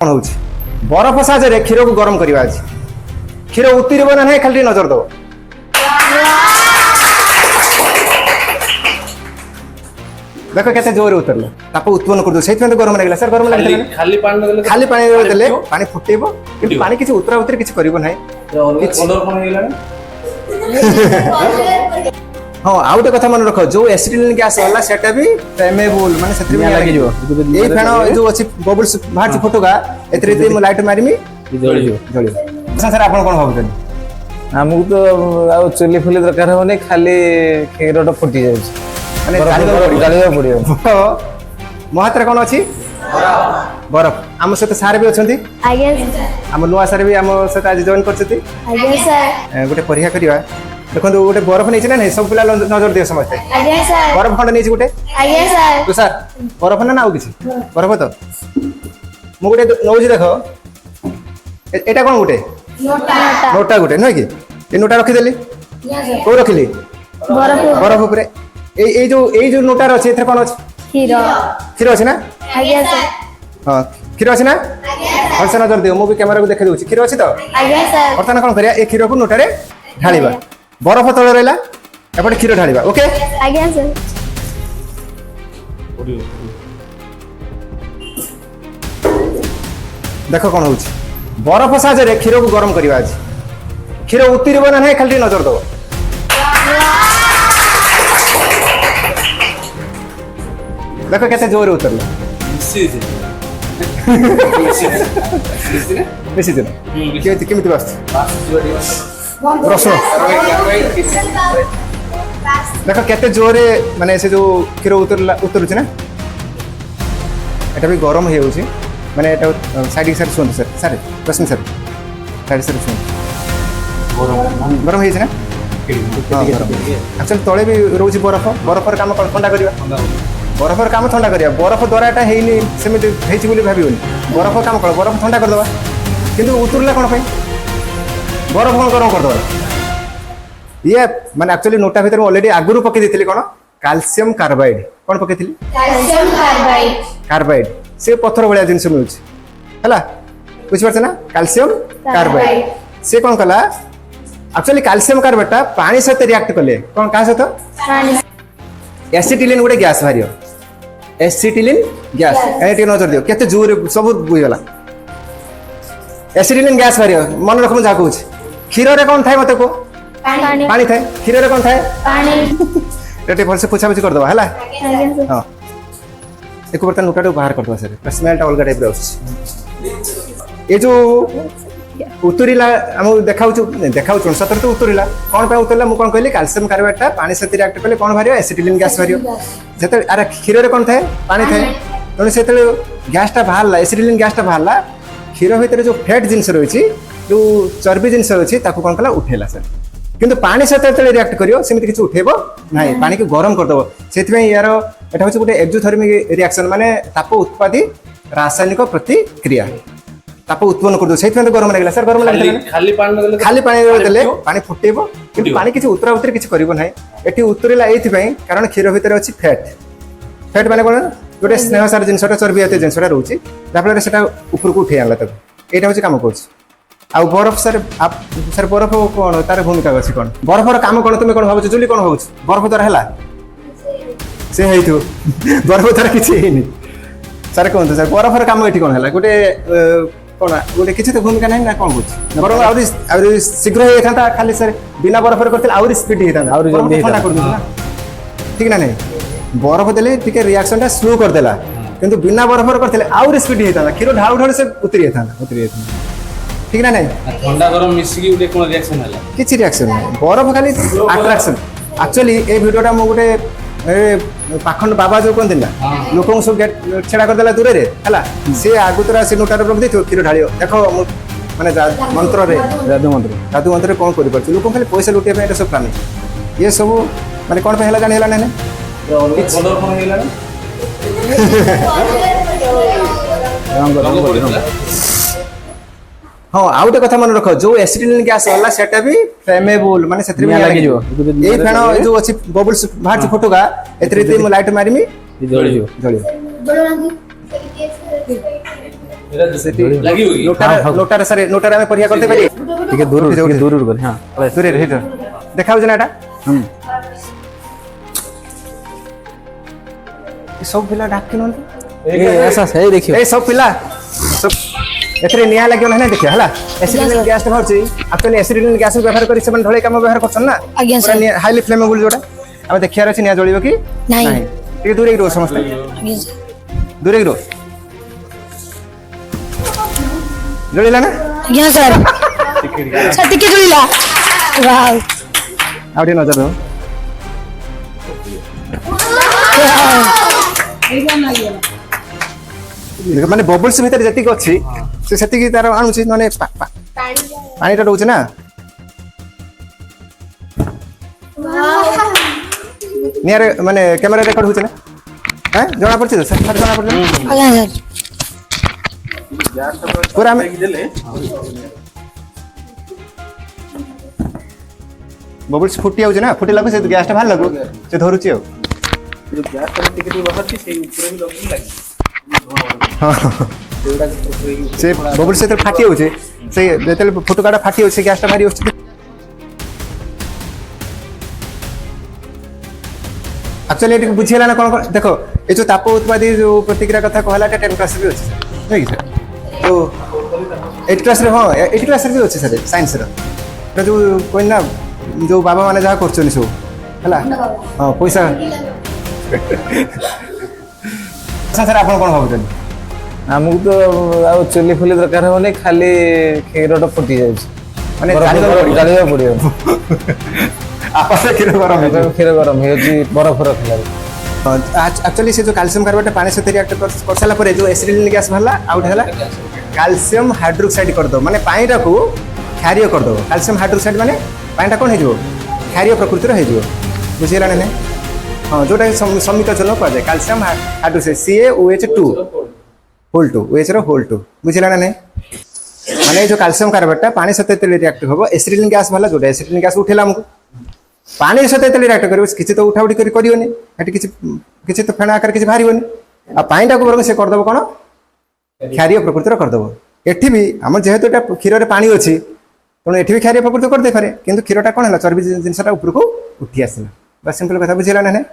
कौन हो बरफ साजे क्षीर को गरम करवा आज क्षीर उतरब ना ना खाली नजर दब देख के जोर उतरल ताप उत्पन्न कर से गरम लगे सर गरम लगे खाली पानी देले पानी फुटेब कि पानी किसी उतरा उतरी किसी कर हाँ आउ गोटे कथा मन रख जो एसिटिलिन गैस वाला सेटा भी फ्लेमेबल माने सेत्री में लागि जो ए फेण जो अछि बबल्स बाहर फोटोगा एतरे ते लाइट मारिमी जळी सर आपण कोन भाबुतन हमहु तो आ चुली फुली दरकार होने खाली खीरटा फुटी जाय माने गाली पड़ियो महात्रा कोन अछि बरफ आम सहित सार भी अच्छा आम नुआ सार भी आम सहित आज जॉइन कर गोटे परीक्षा करवा देखो गोटे बरफ नहीं ना नहीं सब पिला नजर दिए समझते बरफ खंड नहीं गोटे तो सर बरफ ना आउ किसी बरफ तो मुझे नौ देख एटा कौन गोटे नोटा गोटे नुह कि ये नोटा रखीदेली कौ रखिली बरफ उपर जो नोटार अच्छे कौन अच्छे क्षीर अच्छे ना हाँ क्षीर अच्छे ना भलसे नजर दियो मुझे कैमेरा को देखे दूसरी क्षीर अच्छे तो बर्तमान कौन करिया ए क्षीर को नोटारे ढालिबा बरफ तले रहा एपटे क्षीर ढालिबा ओके देख कौन हो बरफ साजे क्षीर को गरम करवा आज क्षीर उतरब ना ना खाली नजर दब देख के जोर उतरल बेसी दिन केमी बस रसुण देख के जोरे माने से जो क्षीर उतरुच ना एटा भी गरम हो माने साइड सर शुणु सर सर प्रश्न सर साइड सर शुणु गरम हो एक्चुअली तले भी रोच बरफ बरफर काम ठंडा करवा बरफर काम ठंडा करवा बरफ द्वारा एटा हेनी सेमिति हेछि बोली भाबियोनी बरफ काम कर बरफ ठंडा कर दवा किंतु उतरला कोन पई बरफ कौन गरम करदे ये माने एक्चुअली नोटा भीतर ऑलरेडी आगुरु पके देथिली कोन कैल्शियम कार्बाइड कोन पके थिली कैल्शियम कार्बाइड से पत्थर भलिया जिंस मिलुछ हला बुझ परछ ना कैल्शियम कार्बाइड से कोन कला एक्चुअली कैल्शियम कार्बाइड पानी सहित रिएक्ट कले कोन का सहित पानी एसिटिलिन गोटे गैस भारियो एसिटिलिन गैस एटी नजर दियो केते जोर सब बुझ गला एसिटिलिन गैस भारियो मन रखम जा कहूछ क्षीर रे कोन थाए मते को पानी थाए क्षीर रे कोन थाए पानी एटे भलसे पूछा पूछी कर दबा हला हां एक बर्तन नोटा बाहर कर दबा सर स्मेलटा अलग टाइप रे आछ ए जो उतरिला हम देखाउ सतर तो उतरिला कोन पे उतरिला मु कोन कहली कैल्शियम कार्बाइडटा पानी सहित रिएक्ट कले कोन भारियो एसिटिलिन गैस भारियो जते अरे क्षीर रे कोन थाए पानी थाए तने सेते गैसटा बाहरला एसिटिलिन गैसटा बाहरला क्षीर भीतर जो फैट जिनस रही जो चर्बी जिनस रही कौन कला उठेला सर किंतु पानी सहित रिएक्ट करियो सेमिति किछि उठेबो नाही पानी को गरम कर दबो सेति यार एटा होछि गोटे एक्सोथर्मिक रिएक्शन माने ताप उत्पादी रासायनिक प्रतिक्रिया ताप उत्पन्न कर दो सेति गरम लागला सर गरम लागला खाली पानी देले पानी फुटेबो किंतु पानी किछि उतरा उतरी किछि करिवो नाही एठी उतरिला एथि पई कारण क्षीर भीतर अछि फैट माने कोन गोटे स्नेहसार जिनसटा चर्बी जातीय जिनसटा रोचे जाफल से ऊपर को उठे आनला तक यहाँ हूँ कम कर बरफ सर सर बरफ कौन तार भूमिका अच्छी कौन बरफर काम कौन तुम कौन भाव जुली कौन भाव बरफ द्वारा है से बरफ द्वारा किसी सर कहते सर बरफर काम ये कौन है गोटे कौन गोटे किसी तो भूमिका नहीं ना कौन हो बरफ आउरी शीघ्र होता खाली सर बिना बरफर करते आउरी स्पीड होता ठंडा कर ठीक ना नहीं बरफ देले टिके रिएक्शन टा स्लो कर देला किंतु बिना बरफर करथले आउर स्पीड हेता क्षीर ढाउ ढाउ से उतरी हेता ठीक ना नहीं ठंडा गरम मिसी की उडे कोन रिएक्शन हला किछि रिएक्शन नहीं बरफ खाली अट्रैक्शन एक्चुअली ए वीडियोटा मो गोटे पाखंड बाबा जो कहते ना लोक सब गेट छेड़ा कर देला दूर रे हला से आगु तरा से नोटार रख देथो क्षीर ढालियो देखो माने मंत्र रे जादू मंत्र कोन करि परछ लोक खाली पैसा लुटिया पे सब प्लान ये सब माने कोन पे हला जाने हला नै हाँ आउ गोटे कथा मन रख जो एसिटिलिन गैस वाला सेटा भी फ्लेमेबल माने सेत्री में लागि जो ए फेण जो अछि बबल्स बाहर फोटोगा एतरे ते लाइट मारिमी जळियो ଲାଗିବ କି? ନୋଟାରେ ସାର୍ ନୋଟାରେ ଆମେ ପରୀକ୍ଷା କରିତେ ପାରିବେ ଟିକେ ଦୂରରୁ କରି ହଁ ଦୂରରେ ହେଇଟା ଦେଖା ହଉଛି ନା ଏଟା ସବୁ ପିଲା ଡାକି ନନ୍ତି ସେଇ ଦେଖିବ ଏଇ ସବୁ ପିଲା ଏଥିରେ ନିଆଁ ଲାଗିବ ନା ଦେଖିବା ହେଲା ଏସିଡିନ୍ ଗ୍ୟାସ୍ ଟା ବାହାରୁଛି ଆକ୍ଚୁଆଲି ଏସିଡିନ୍ ଗ୍ୟାସ୍ ବ୍ୟବହାର କରି ସେମାନେ ଢଳେଇ କାମ ବ୍ୟବହାର କରୁଛନ୍ତି ନା ହାଇଲି ଫ୍ଲେମେବୁଲ ଯୋଉଟା ଆମେ ଦେଖିବାର ଅଛି ନିଆଁ ଜଳିବ କି ନାହିଁ ଟିକେ ଦୂରେଇ ରୁହ ସମସ୍ତେ ଦୂରେଇ ରୁହ ଜଳିଲା ନା ଆଜ୍ଞା ସାର୍ ସାର୍ ଟିକେ ଜଳିଲା ୱାଓ ଆଉ ଟିକେ ନଜର ଦବ ମାନେ ବବଲ୍ସ ଭିତରେ ଯେତିକି ଅଛି ସେ ସେତିକି ତାର ଆଣୁଛି ମାନେ ପାଣିଟା ରହୁଛି ନା ନିଆରେ ମାନେ କ୍ୟାମେରା ରେକର୍ଡ ହଉଛି ନା ଜଣା ପଡୁଛି ତ ସାର୍ ଜଣା ପଡୁଛି ଆଜ୍ଞା ସାର୍ ପୁରା ଆମେ ବବଲ୍ସ ଫୁଟି ଯାଉଛି ନା ଫୁଟିଲାକୁ ସେ ଗ୍ୟାସଟା ବାହାରିଲାକୁ ସେ ଧରୁଛି ଆଉ ସେ ବବଲ୍ସ ଯେତେବେଳେ ଫାଟି ଯାଉଛି ସେ ଯେତେବେଳେ ଫୁଟୁକାଟା ଫାଟି ଯାଉଛି ସେ ଗ୍ୟାସଟା ବାହାରି ଆସୁଛି ଆକ୍ଚୁଆଲି ଏଠି ବୁଝି ହେଲା ନା କ'ଣ ଦେଖ ଏ ଯୋଉ ତାପ ଉତ୍ପାଦୀ ଯୋଉ ପ୍ରତିକ୍ରିୟା କଥା କହିଲା ଏଟା 10 କ୍ଲାସରେ ବି ଅଛି ନାଇଁ କି ସାର୍ ଯୋଉ 8 କ୍ଲାସରେ ହଁ 8 କ୍ଲାସରେ ବି ଅଛି ସାର୍ ସାଇନ୍ସର ଏଟା ଯୋଉ କହିନି ନା ଯୋଉ ବାବା ମାନେ ଯାହା କରୁଛନ୍ତି ସବୁ ହେଲା ହଁ ପଇସା ସାର୍ ଆପଣ କ'ଣ ଭାବୁଛନ୍ତି ଆମକୁ ତ ଆଉ ଚୁଲି ଫୁଲି ଦରକାର ହବନି ଖାଲି କ୍ଷୀରଟା ଫୁଟି ଯାଉଛି ମାନେ ଜାଳିବାକୁ ପଡିବ କ୍ଷୀର ଗରମ କ୍ଷୀର ଗରମ ହେଇଯାଉଛି ବରଫ ରଖିଲା ଆକ୍ଚୁଆଲି ସେ ଯୋଉ କ୍ୟାଲସିୟମ କାର୍ବୋନେଟ୍ ପାଣି ସହିତ ରିଆକ୍ଟ କରିସାରିଲା ପରେ ଯୋଉ ଏସିଡିନ୍ ଗ୍ୟାସ୍ ବାହାରିଲା ଆଉ ଗୋଟେ ହେଲା କ୍ୟାଲସିୟମ ହାଇଡ୍ରୋକ୍ସାଇଡ୍ କରିଦେବ ମାନେ ପାଣିଟାକୁ କ୍ଷାରୀୟ କରିଦେବ କ୍ୟାଲସିୟମ ହାଇଡ୍ରୋକ୍ସାଇଡ୍ ମାନେ ପାଣିଟା କ'ଣ ହେଇଯିବ କ୍ଷାରୀୟ ପ୍ରକୃତିର ହେଇଯିବ ବୁଝିହେଲାଣି ନା ହଁ ଯୋଉଟା ସମିତଚନ କୁହାଯାଏ calcium hydroxide CaOH2 whole 2 OH ର হোল 2 ବୁଝିଲା ନା ନାଇଁ ମାନେ এই ଯୋଉ କ୍ୟାଲସିୟମ କାର୍ବୋନେଟ୍ଟା ପାଣି ସହିତ ଯେତେବେଳେ ରିଆକ୍ଟ ହେବ ଏସିଡିନ୍ ଗ୍ୟାସ୍ ବାହାରିଲା ଯୋଉଟା ଏସିଡିନ୍ ଗ୍ୟାସ୍ ଉଠେଇଲା ଆମକୁ ପାଣି ସହିତ ଯେତେବେଳେ ରିଆକ୍ଟ କରିବ କିଛି ତ ଉଠାଉଠି କରିବନି ଏଠି କିଛି ତ ଫେଣ ଆକାର କିଛି ବାହାରିବନି ଆଉ ପାଣିଟାକୁ ବରଂ ସେ କରିଦେବ କ'ଣ କ୍ଷାରୀୟ ପ୍ରକୃତିର କରିଦେବ ଏଠି ବି ଆମର ଯେହେତୁ ଏଟା କ୍ଷୀରରେ ପାଣି ଅଛି ତେଣୁ ଏଠି ବି କ୍ଷାରୀୟ ପ୍ରକୃତି କରିଦେଇପାରେ କିନ୍ତୁ କ୍ଷୀରଟା କ'ଣ ହେଲା ଚର୍ବି ଜିନିଷଟା ଉପରକୁ ଉଠି ଆସିଲା ବା ସିମ୍ପଲ କଥା ବୁଝିଲା ନା ନାଇଁ